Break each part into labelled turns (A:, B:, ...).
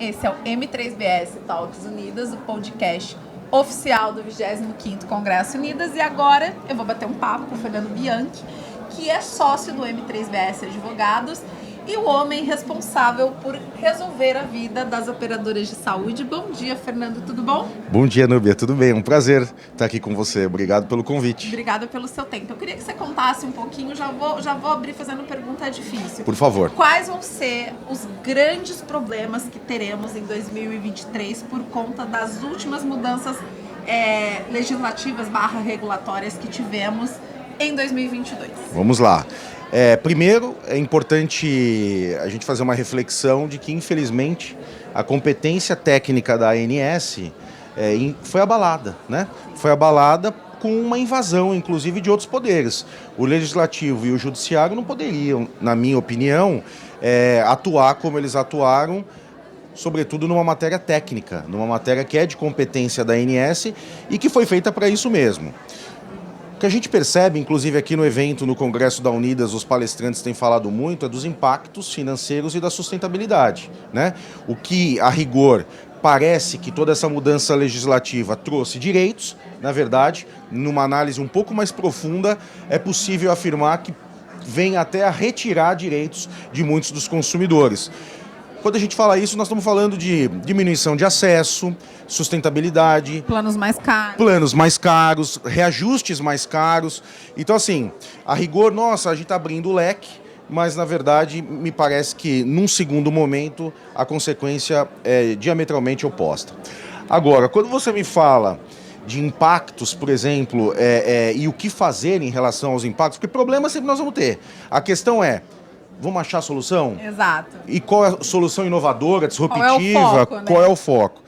A: Esse é o M3BS Talks Unidas, o podcast oficial do 25º Congresso Unidas. E agora eu vou bater um papo com o Fernando Bianchi, que é sócio do M3BS Advogados e o homem responsável por resolver a vida das operadoras de saúde. Bom dia, Fernando, tudo bom?
B: Bom dia, Núbia, tudo bem? Um prazer estar aqui com você. Obrigado pelo convite.
A: Obrigada pelo seu tempo. Eu queria que você contasse um pouquinho, já vou abrir fazendo pergunta difícil.
B: Por favor.
A: Quais vão ser os grandes problemas que teremos em 2023 por conta das últimas mudanças legislativas / regulatórias que tivemos em 2022?
B: Vamos lá. Primeiro, é importante a gente fazer uma reflexão de que, infelizmente, a competência técnica da ANS foi abalada, né? Foi abalada com uma invasão, inclusive, de outros poderes. O Legislativo e o Judiciário não poderiam, na minha opinião, atuar como eles atuaram, sobretudo numa matéria técnica, numa matéria que é de competência da ANS e que foi feita para isso mesmo. O que a gente percebe, inclusive aqui no evento, no Congresso da Unidas, os palestrantes têm falado muito, é dos impactos financeiros e da sustentabilidade, né? O que, a rigor, parece que toda essa mudança legislativa trouxe direitos, na verdade, numa análise um pouco mais profunda, é possível afirmar que vem até a retirar direitos de muitos dos consumidores. Quando a gente fala isso, nós estamos falando de diminuição de acesso, sustentabilidade...
A: Planos mais caros,
B: reajustes mais caros. Então, assim, a rigor, nossa, a gente está abrindo o leque, mas, na verdade, me parece que, num segundo momento, a consequência é diametralmente oposta. Agora, quando você me fala de impactos, por exemplo, e o que fazer em relação aos impactos, porque problemas sempre nós vamos ter. A questão é, vamos achar a solução?
A: Exato.
B: E qual é a solução inovadora, disruptiva? Qual é o foco?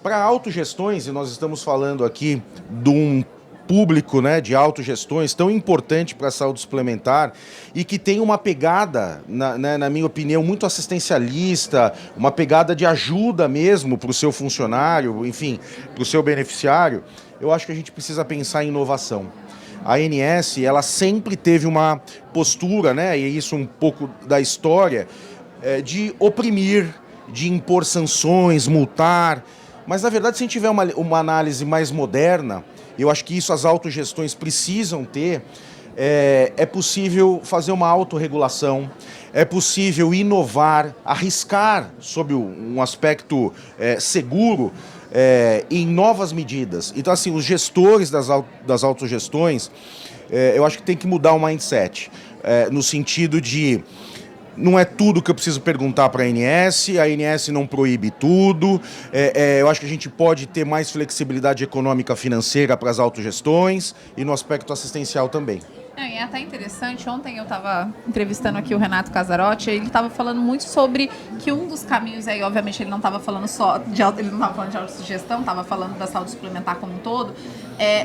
B: Para autogestões, e nós estamos falando aqui de um público, né, de autogestões tão importante para a saúde suplementar e que tem uma pegada, na minha opinião, muito assistencialista, uma pegada de ajuda mesmo para o seu funcionário, enfim, para o seu beneficiário, eu acho que a gente precisa pensar em inovação. A ANS, ela sempre teve uma postura, né, e isso um pouco da história, de oprimir, de impor sanções, multar. Mas, na verdade, se a gente tiver uma análise mais moderna, eu acho que isso as autogestões precisam ter, é possível fazer uma autorregulação, é possível inovar, arriscar sob um aspecto seguro, em novas medidas. Então, assim, os gestores das autogestões, eu acho que tem que mudar o mindset, no sentido de não é tudo que eu preciso perguntar para a ANS não proíbe tudo, eu acho que a gente pode ter mais flexibilidade econômica financeira para as autogestões e no aspecto assistencial também.
A: É até interessante, ontem eu estava entrevistando aqui o Renato Casarotti, ele estava falando muito sobre que um dos caminhos, aí obviamente ele não estava falando só de autossugestão, estava falando da saúde suplementar como um todo,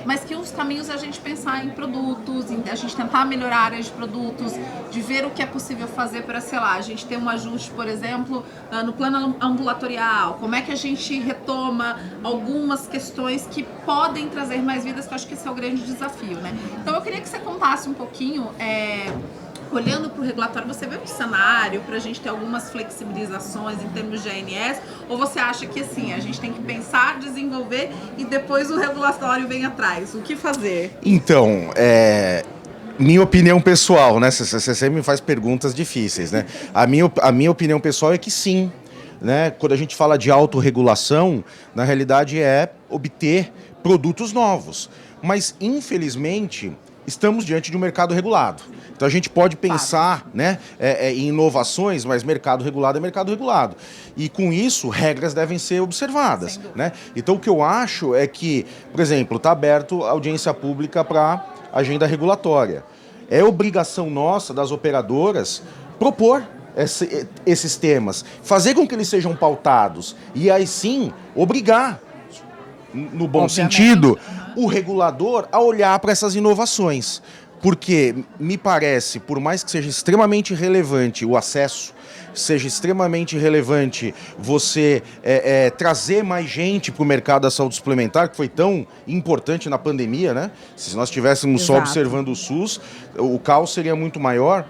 A: mas que um dos caminhos é a gente pensar em produtos, a gente tentar melhorar a área de produtos, de ver o que é possível fazer para, sei lá, a gente ter um ajuste, por exemplo, no plano ambulatorial, como é que a gente retoma algumas questões que podem trazer mais vidas, que eu acho que esse é o grande desafio, né? Então eu queria que você contasse um pouquinho, olhando para o regulatório, você vê um cenário para a gente ter algumas flexibilizações em termos de ANS, ou você acha que assim, a gente tem que pensar, desenvolver e depois o regulatório vem atrás? O que fazer?
B: Então, minha opinião pessoal, né? Você sempre me faz perguntas difíceis, né? A minha opinião pessoal é que sim, né? Quando a gente fala de autorregulação, na realidade é obter produtos novos. Mas, infelizmente, estamos diante de um mercado regulado. Então a gente pode pensar, né, em inovações, mas mercado regulado é mercado regulado. E com isso, regras devem ser observadas, né? Então o que eu acho é que, por exemplo, está aberto a audiência pública para agenda regulatória. É obrigação nossa, das operadoras, propor esses temas, fazer com que eles sejam pautados e aí sim obrigar, no bom sentido, o regulador a olhar para essas inovações. Porque me parece, por mais que seja extremamente relevante o acesso, seja extremamente relevante você trazer mais gente para o mercado da saúde suplementar, que foi tão importante na pandemia, né? Se nós estivéssemos só observando o SUS, o caos seria muito maior.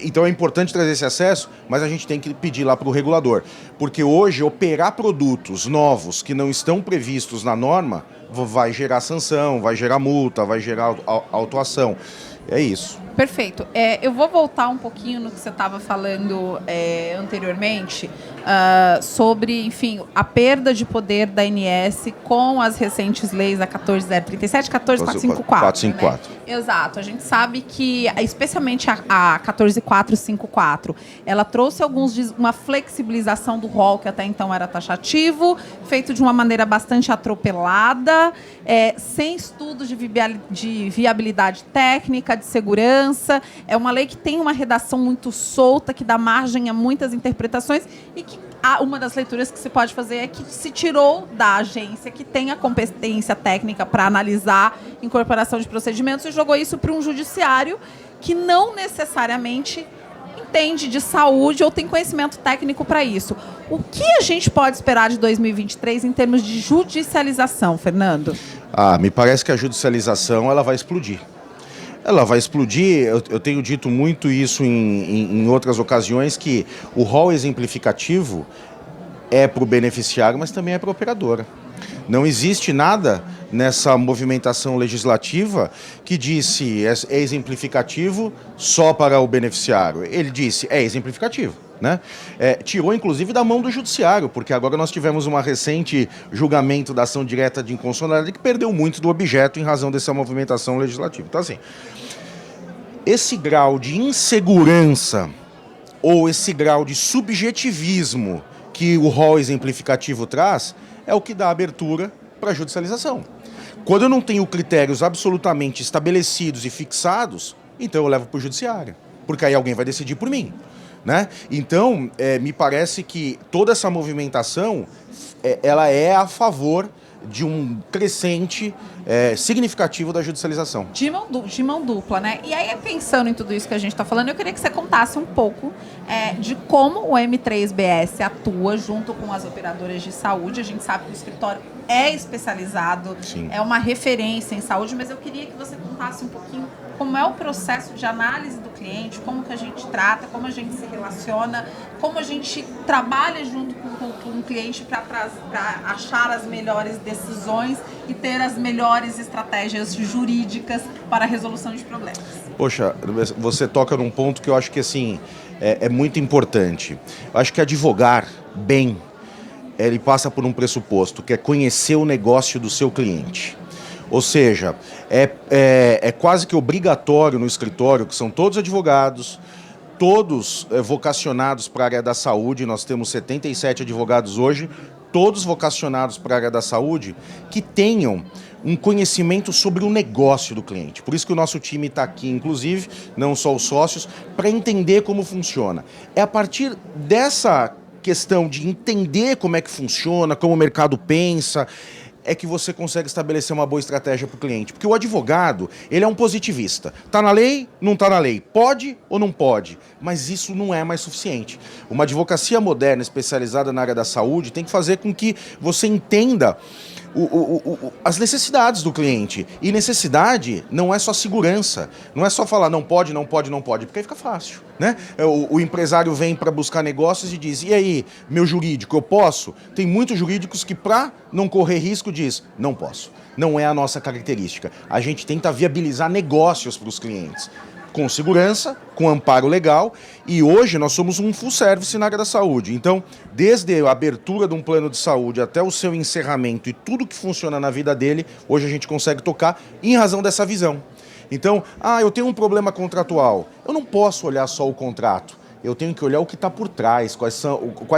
B: Então é importante trazer esse acesso, mas a gente tem que pedir lá para o regulador. Porque hoje, operar produtos novos que não estão previstos na norma vai gerar sanção, vai gerar multa, vai gerar autuação. É isso.
A: Perfeito. Eu vou voltar um pouquinho no que você estava falando anteriormente, sobre, enfim, a perda de poder da ANS com as recentes leis da 14037 e 14454.
B: 454.
A: Né? Exato. A gente sabe que, especialmente a 14454, ela trouxe uma flexibilização do rol que até então era taxativo, feito de uma maneira bastante atropelada, sem estudos de viabilidade técnica, de segurança. É uma lei que tem uma redação muito solta, que dá margem a muitas interpretações e que uma das leituras que se pode fazer é que se tirou da agência que tem a competência técnica para analisar incorporação de procedimentos e jogou isso para um judiciário que não necessariamente entende de saúde ou tem conhecimento técnico para isso. O que a gente pode esperar de 2023 em termos de judicialização, Fernando?
B: Me parece que a judicialização ela vai explodir. Ela vai explodir, eu tenho dito muito isso em outras ocasiões, que o rol exemplificativo é para o beneficiário, mas também é para a operadora. Não existe nada nessa movimentação legislativa que disse é exemplificativo só para o beneficiário. Ele disse é exemplificativo. Né? Tirou inclusive da mão do judiciário, porque agora nós tivemos uma recente julgamento da ação direta de inconstitucionalidade que perdeu muito do objeto em razão dessa movimentação legislativa. Então, assim, esse grau de insegurança ou esse grau de subjetivismo que o rol exemplificativo traz é o que dá abertura para a judicialização. Quando eu não tenho critérios absolutamente estabelecidos e fixados, então eu levo para o judiciário, porque aí alguém vai decidir por mim. Né? Então, me parece que toda essa movimentação ela é a favor de um crescente significativo da judicialização.
A: De mão dupla, né? E aí, pensando em tudo isso que a gente está falando, eu queria que você contasse um pouco de como o M3BS atua junto com as operadoras de saúde. A gente sabe que o escritório é especializado,
B: Sim.
A: É uma referência em saúde, mas eu queria que você contasse um pouquinho como é o processo de análise do cliente, como que a gente trata, como a gente se relaciona, como a gente trabalha junto com o cliente para achar as melhores decisões e ter as melhores estratégias jurídicas para a resolução de problemas.
B: Poxa, você toca num ponto que eu acho que assim, é muito importante. Eu acho que advogar bem, ele passa por um pressuposto, que é conhecer o negócio do seu cliente. Ou seja, é quase que obrigatório no escritório, que são todos advogados, todos vocacionados para a área da saúde, nós temos 77 advogados hoje, todos vocacionados para a área da saúde, que tenham um conhecimento sobre o negócio do cliente. Por isso que o nosso time está aqui, inclusive, não só os sócios, para entender como funciona. É a partir dessa questão de entender como é que funciona, como o mercado pensa, é que você consegue estabelecer uma boa estratégia para o cliente. Porque o advogado, ele é um positivista. Está na lei? Não está na lei. Pode ou não pode? Mas isso não é mais suficiente. Uma advocacia moderna, especializada na área da saúde, tem que fazer com que você entenda as necessidades do cliente. E necessidade não é só segurança. Não é só falar não pode, não pode, não pode, porque aí fica fácil. Né? O empresário vem para buscar negócios e diz, e aí, meu jurídico, eu posso? Tem muitos jurídicos que, para não correr risco, diz, não posso. Não é a nossa característica. A gente tenta viabilizar negócios para os clientes, com segurança, com amparo legal, e hoje nós somos um full service na área da saúde. Então, desde a abertura de um plano de saúde até o seu encerramento e tudo que funciona na vida dele, hoje a gente consegue tocar em razão dessa visão. Então, eu tenho um problema contratual. Eu não posso olhar só o contrato. Eu tenho que olhar o que está por trás, quais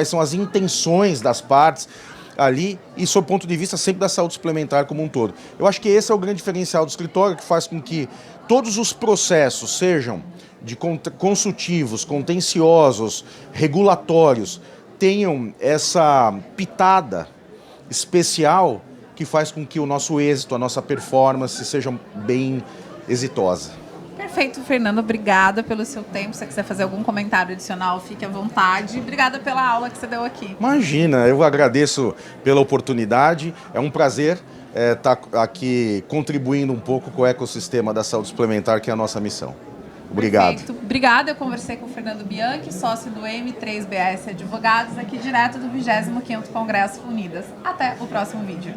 B: são as intenções das partes ali e sob o ponto de vista sempre da saúde suplementar como um todo. Eu acho que esse é o grande diferencial do escritório, que faz com que todos os processos sejam de consultivos, contenciosos, regulatórios, tenham essa pitada especial que faz com que o nosso êxito, a nossa performance sejam bem exitosa.
A: Perfeito, Fernando. Obrigada pelo seu tempo. Se você quiser fazer algum comentário adicional, fique à vontade. Obrigada pela aula que você deu aqui.
B: Imagina, eu agradeço pela oportunidade. É um prazer estar aqui contribuindo um pouco com o ecossistema da saúde suplementar, que é a nossa missão. Obrigado.
A: Perfeito. Obrigada. Eu conversei com o Fernando Bianchi, sócio do M3BS Advogados, aqui direto do 25º Congresso Unidas. Até o próximo vídeo.